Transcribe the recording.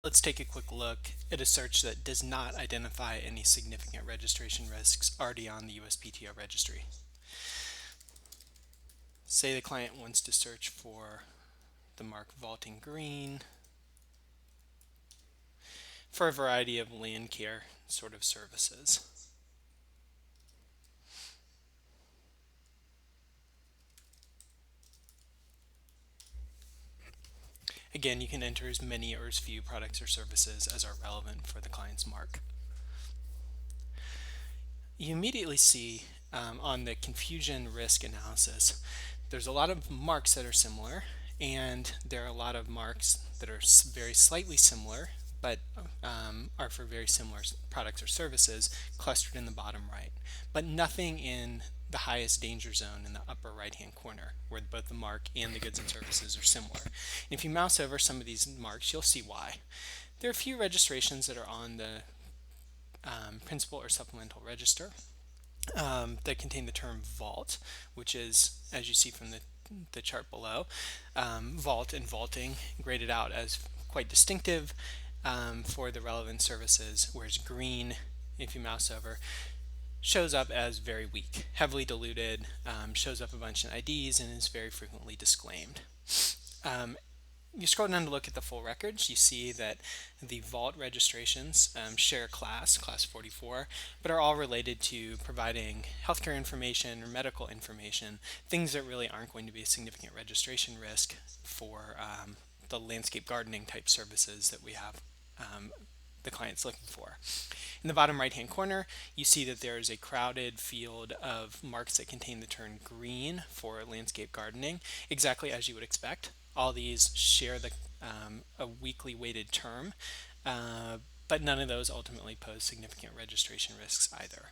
Let's take a quick look at a search that does not identify any significant registration risks already on the USPTO registry. Say the client wants to search for the mark vaulting green for a variety of land care sort of services. Again, you can enter as many or as few products or services as are relevant for the client's mark. You immediately see on the confusion risk analysis, there's a lot of marks that are similar, and there are a lot of marks that are very slightly similar, but are for very similar products or services clustered in the bottom right, but nothing in the highest danger zone in the upper right hand corner where both the mark and the goods and services are similar. And if you mouse over some of these marks, you'll see why. There are a few registrations that are on the principal or supplemental register that contain the term vault, which is, as you see from the chart below, vault and vaulting graded out as quite distinctive for the relevant services, whereas green, if you mouse over, shows up as very weak, heavily diluted, shows up a bunch in IDs, and is very frequently disclaimed. You scroll down to look at the full records, you see that the vault registrations share class 44, but are all related to providing healthcare information or medical information, things that really aren't going to be a significant registration risk for the landscape gardening type services that we have the client's looking for. In the bottom right hand corner, you see that there is a crowded field of marks that contain the term green for landscape gardening, exactly as you would expect. All these share a weakly weighted term, but none of those ultimately pose significant registration risks either.